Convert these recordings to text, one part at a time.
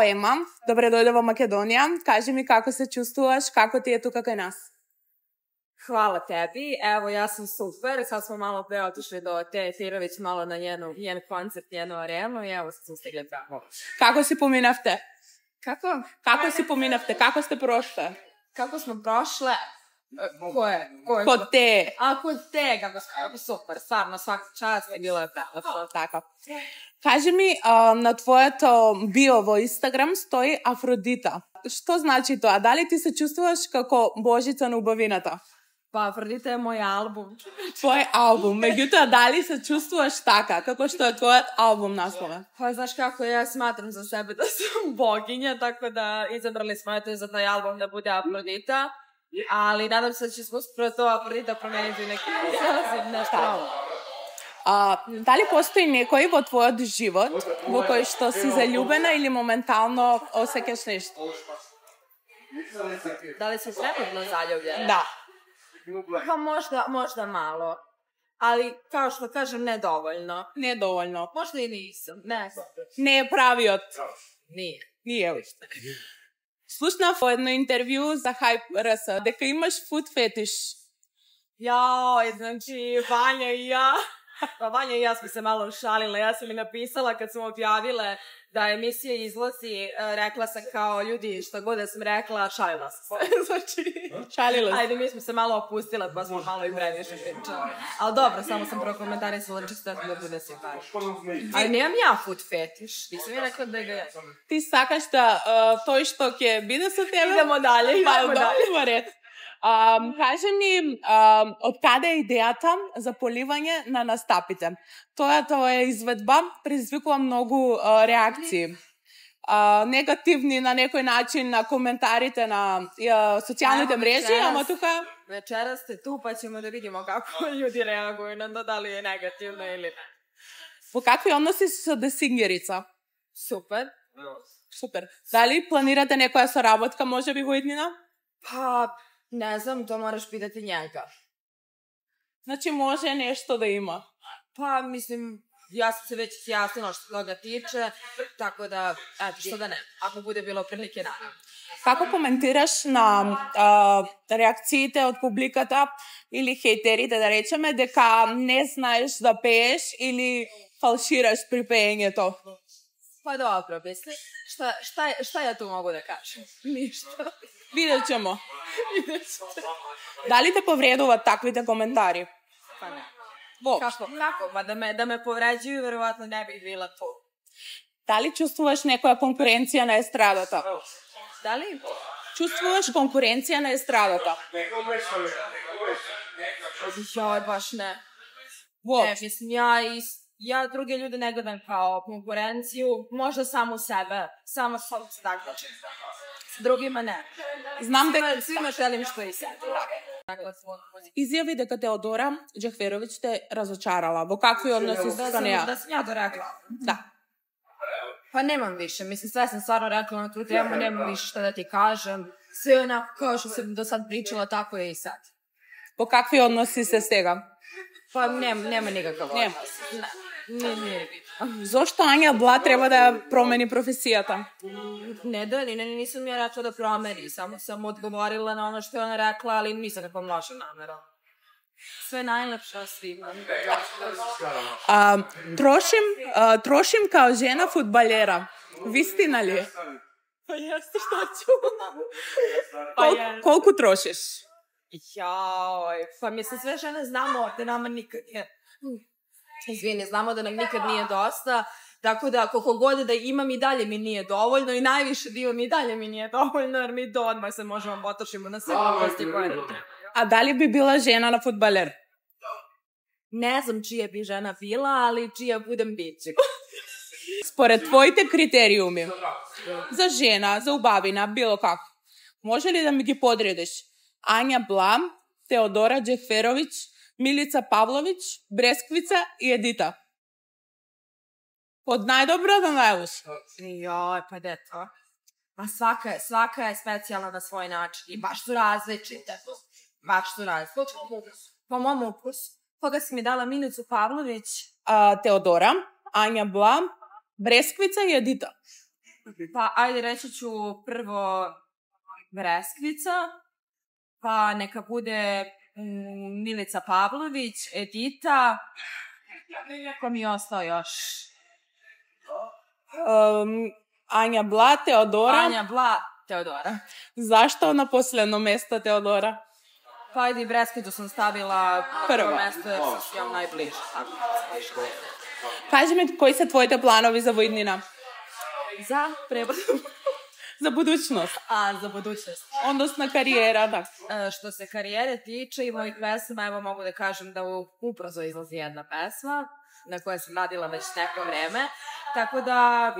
Ema, dobrodošla v Makedonija. Kaži mi kako se čustvuš, kako ti je tu kakaj nas? Hvala tebi. Evo, ja sam super. Sad smo malo pre otišli do Teje Tirović, malo na njen koncert, njenu arenu i evo sad smo stigli pravo. Kako si pominavte? Kako? Kako si pominavte? Kako ste prošle? Kako smo prošle? Ko je? Kod te. A, kod te, kako super. Stvarno, svaka čast je bilo je pravo. Tako. Kaži mi, na tvojeto bio v Instagram stoji Afrodita. Što znači to? A da li ti se čustvuješ kako Božica Nubavinata? Pa Afrodita je moj album. Tvoj album. Međutim, da li se čustvuješ taka? Kako što je tvoj album naslova? Pa znaš kako, ja smatram za sebe da sam boginja, tako da izabrali smo eto za taj album da bude Afrodita. Ali nadam se da će skoro to Afrodita promeniti neki sazim, nešto novo. Da li postoji nekoj v tvoj život, v koji što si zaljubena ili momentalno osjećaš nešto? Da li si trenutno zaljubljena? Da. Pa možda malo. Ali, kao što kažem, nedovoljno. Nedovoljno. Možda i nisam, ne znam. Ne je pravi od... Nije. Nije lište. Slušna v jedno intervju za Hype RS, deka imaš food fetiš. Joj, znači, Vanja i ja... Pa Vanja i ja smo se malo šalile. Ja sam mi napisala kad smo objavile da emisija izlazi, rekla sam kao ljudi što god da sam rekla, šalila sam se. Znači, šalila sam. Ajde, mi smo se malo opustile pa smo malo i previše pričali. Ali dobro, samo sam prokomentarisala čisto da bude se kaže. Ali nemam ja food fetiš. Nisam mi rekla da ga je. Ti sakaš da to što je bide sa tebe? Idemo dalje. Kaži mi, od kada je idejata za polivanje na nastapite? To je izvedba, prizvikula mnogo reakciji. Negativni na nekoj način na komentarite na socijalnoj mreži, ама тука... Večeras ste tu pa ćemo da vidimo kako ljudi reaguju na to da li je negativno ili ne. Po kakvi odnosi su sa desingerica? Super. Super. Da li planirate nekoja sarabotka, može bi Hujdnina? Pa... Ne znam, to moraš pitati njega. Znači, može nešto da ima? Pa, mislim, ja sam se već izjasnila što toga tiče, tako da, eto, što da ne, ako bude bilo prilike, naravno. Kako komentiraš na reakcijite od publikata ili hejterite, da rečeme, deka ne znaješ da peješ ili falširaš pri pejenje to? Pa dobro, misli, šta ja tu mogu da kažem? Ništa. Vidjet ćemo. Da li te povreduva takvite komentari? Pa ne. Kako? Ma da me povređuju, verovatno ne bih bila tu. Da li čustvuš nekoja konkurencija na estradata? Da li? Čustvuš konkurencija na estradata? Joj, baš ne. Ne, mislim, ja druge ljude ne gledam kao konkurenciju, možda samo sebe, samo se takmičim. S drugima ne. Svima želim što i sebi. Izjavi deka Teodora Džehverović te razočarala. Vo kakvi odnosi sa neja? Da sam ja to rekla. Da. Pa nemam više, mislim, sve sam stvarno rekla na tu temu, nemam više šta da ti kažem. Sve onako kao što sam do sad pričala, tako je i sad. Po kakvi odnosi se s tega? Pa nema nikakav odnos. Nije bitno. Zašto Anja Bla treba da promeni profesijata? Nisam ja rekla da promeni, samo sam odgovorila na ono što je ona rekla, ali nisam kako loša namera. Sve najlepša svima. Trošim kao žena fudbalera. Vistina li? Pa jeste, šta ću? Koliko trošiš? Joj, pa mislim sve žene znamo da nama nikad je... Izvini, znamo da nam nikad nije dosta, tako da koliko god da imam i dalje mi nije dovoljno i najviše da imam i dalje mi nije dovoljno, jer mi to odmah se možemo potrošimo na sve gluposti koje nam treba. A da li bi bila žena na fudbaler? Ne znam čija bi žena bila, ali čija budem biće. Spored tvojite kriterijumi za žena, za ubavina, bilo kako, može li da mi ti podrediš? Anja Blam, Teodora Džehverović, Milica Pavlović, Breskvica i Edita. Od najdobra do najloša. Joj, pa de to. A svaka je specijalna na svoj način. I baš su različite. Po mom ukusu. Koga si mi dala Milicu Pavlović? Teodora, Anja Blam, Breskvica i Edita. Pa, ajde, reći ću prvo Breskvica, pa neka bude Milica Pavlović, Edita, ko mi je ostao još? Anja Bla, Teodora. Anja Bla, Teodora. Zašto na posljedno mesto Teodora? Pa ajde, i Breskvicu sam stavila prvo mesto jer sam s njom najbliže. Kaži mi, koji su tvojite planovi za Vojdnina? Za prebrzo. Za budućnost. Za budućnost. Odnosno karijera, da. Što se karijere tiče i mojih pesama, evo mogu da kažem da ubrzo izlazi jedna pesma na kojoj sam radila već neko vreme. Tako da,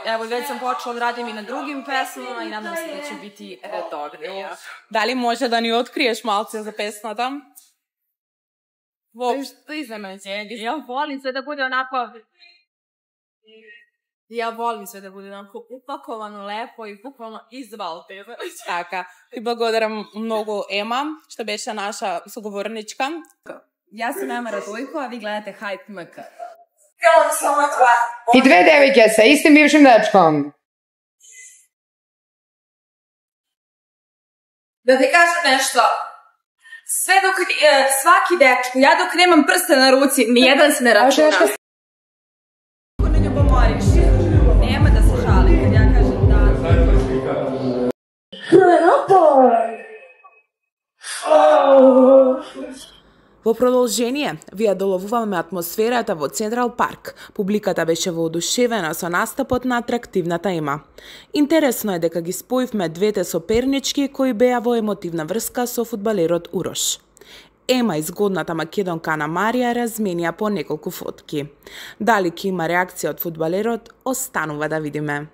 evo, već sam počela da radim i na drugim pesmama i nadam se da će biti redovnija. Da li može da ni otkriješ malce za pesmata? Što iznenađenje. Ja volim sve da bude onako... Ja volim sve da bude onako upakovano, lepo i bukvalno izvalte. Така. Ти благодарам много, Ема, što беше naša sugovornička. Ja sam Ema Radujko, a vi gledate Hype MK. I dve devojke sa istim bivšim dečkom. Da ti kažem nešto, sve dok, svaki dečko, ja dok nemam prste na ruci, nijedan se ne računa. Ne ljubomoriš, nema da se šali kad ja kažem da. Во продолжение, вие доловуваме атмосферата во Централ Парк. Публиката беше воодушевена со настапот на атрактивната Ема. Интересно е дека ги споивме двете сопернички кои беа во емотивна врска со фудбалерот Урош. Ема и згодната македонка Ана Марија разменија по неколку фотки. Дали ќе има реакција од фудбалерот, останува да видиме.